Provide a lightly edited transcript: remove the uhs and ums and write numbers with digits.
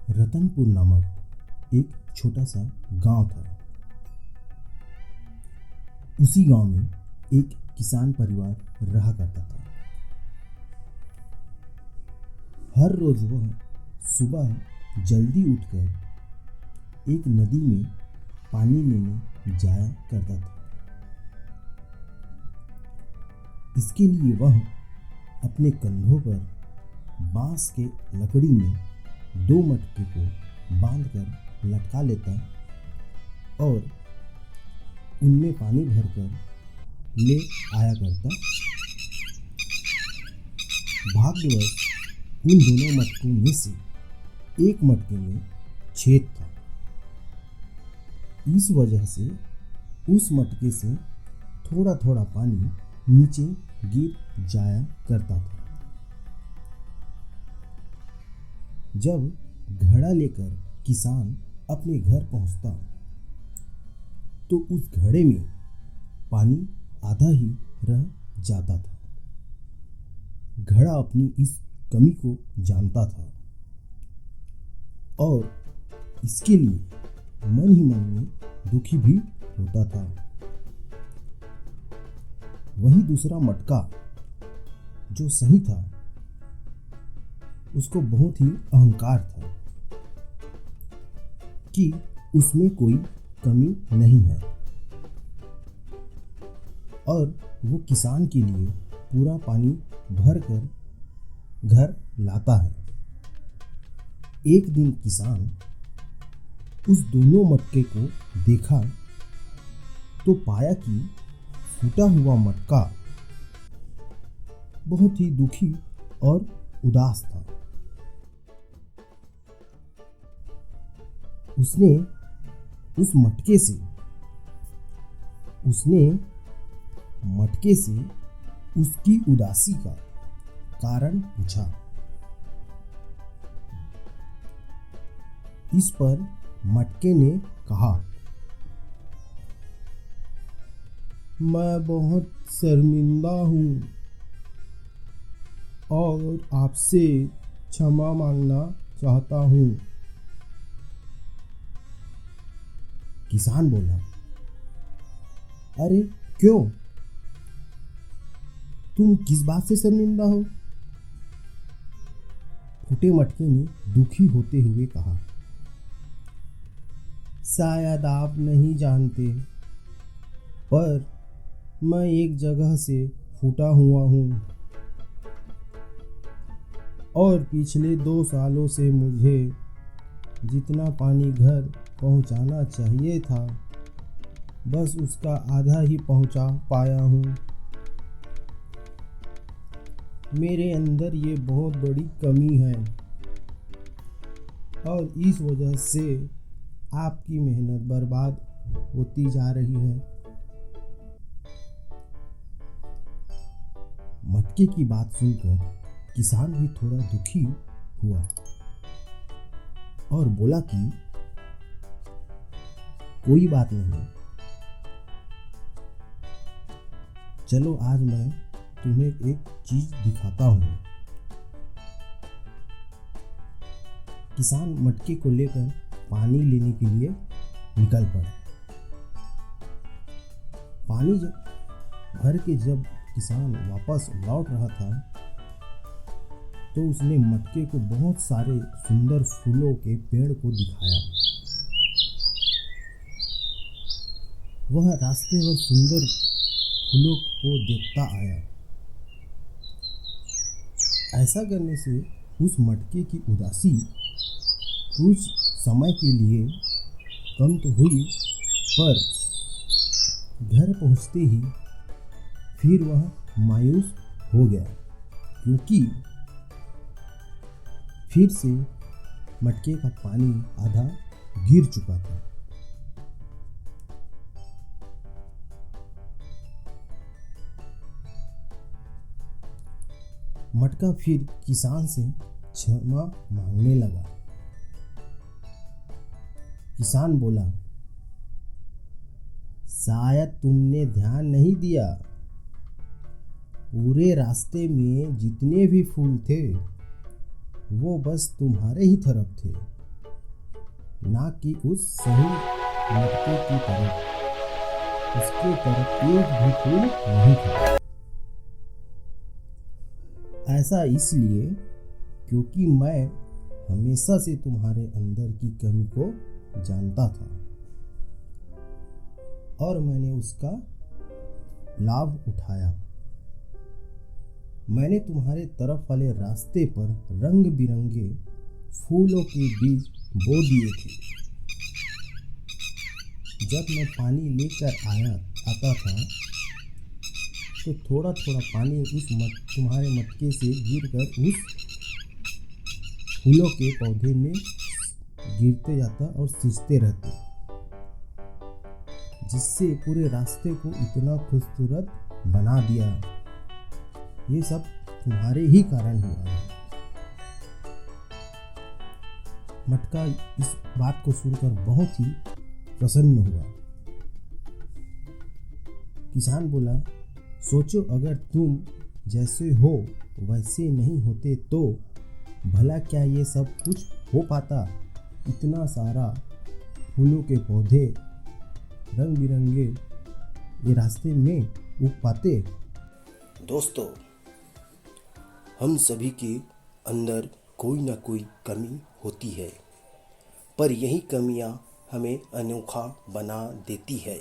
रतनपुर नामक एक छोटा सा गांव था। उसी गांव में एक किसान परिवार रहा करता था। हर रोज वह सुबह जल्दी उठकर एक नदी में पानी लेने जाया करता था। इसके लिए वह अपने कंधों पर बांस के लकड़ी में 2 मटके को बांधकर लटका लेता और उनमें पानी भरकर ले आया करता। भाग्यवश उन दोनों मटकों में से एक मटके में छेद था। इस वजह से उस मटके से थोड़ा थोड़ा पानी नीचे गिर जाया करता था। जब घड़ा लेकर किसान अपने घर पहुंचता तो उस घड़े में पानी आधा ही रह जाता था। घड़ा अपनी इस कमी को जानता था और इसके लिए मन ही मन में दुखी भी होता था। वही दूसरा मटका जो सही था, उसको बहुत ही अहंकार था कि उसमें कोई कमी नहीं है और वो किसान के लिए पूरा पानी भर कर घर लाता है। एक दिन किसान उस दोनों मटके को देखा तो पाया कि फूटा हुआ मटका बहुत ही दुखी और उदास था। उसने मटके से उसकी उदासी का कारण पूछा। इस पर मटके ने कहा, मैं बहुत शर्मिंदा हूँ और आपसे क्षमा मांगना चाहता हूँ। किसान बोला, अरे क्यों? तुम किस बात से शर्मिंदा हो? फूटे मटके ने दुखी होते हुए कहा, शायद आप नहीं जानते, पर मैं एक जगह से फूटा हुआ हूँ और पिछले 2 सालों से मुझे जितना पानी घर पहुँचाना चाहिए था, बस उसका आधा ही पहुँचा पाया हूँ। मेरे अंदर ये बहुत बड़ी कमी है और इस वजह से आपकी मेहनत बर्बाद होती जा रही है। मटके की बात सुनकर किसान भी थोड़ा दुखी हुआ और बोला कि कोई बात नहीं, चलो आज मैं तुम्हें एक चीज दिखाता हूँ। किसान मटके को लेकर पानी लेने के लिए निकल पड़ा। पानी भर के जब किसान वापस लौट रहा था तो उसने मटके को बहुत सारे सुंदर फूलों के पेड़ को दिखाया। वह रास्ते में सुंदर फूलों को देखता आया। ऐसा करने से उस मटके की उदासी कुछ समय के लिए कम तो हुई, पर घर पहुंचते ही फिर वह मायूस हो गया, क्योंकि फिर से मटके का पानी आधा गिर चुका था। मटका फिर किसान से क्षमा मांगने लगा। किसान बोला, शायद तुमने ध्यान नहीं दिया, पूरे रास्ते में जितने भी फूल थे वो बस तुम्हारे ही तरफ थे, ना कि उस सही मटके की तरफ। उसके तरफ एक भी फूल नहीं था। ऐसा इसलिए क्योंकि मैं हमेशा से तुम्हारे अंदर की कमी को जानता था और मैंने उसका लाभ उठाया। मैंने तुम्हारे तरफ वाले रास्ते पर रंग बिरंगे फूलों के बीज बो दिए थे। जब मैं पानी लेकर आता था तो थोड़ा थोड़ा पानी तुम्हारे मटके से गिरकर उस फूलों के पौधे में गिरते जाता और सिंचते रहते, जिससे पूरे रास्ते को इतना खूबसूरत बना दिया। ये सब तुम्हारे ही कारण हुआ है। मटका इस बात को सुनकर बहुत ही प्रसन्न हुआ। किसान बोला, सोचो अगर तुम जैसे हो वैसे नहीं होते तो भला क्या ये सब कुछ हो पाता? इतना सारा फूलों के पौधे रंग बिरंगे ये रास्ते में उग पाते? दोस्तों, हम सभी के अंदर कोई ना कोई कमी होती है, पर यही कमियां हमें अनोखा बना देती है।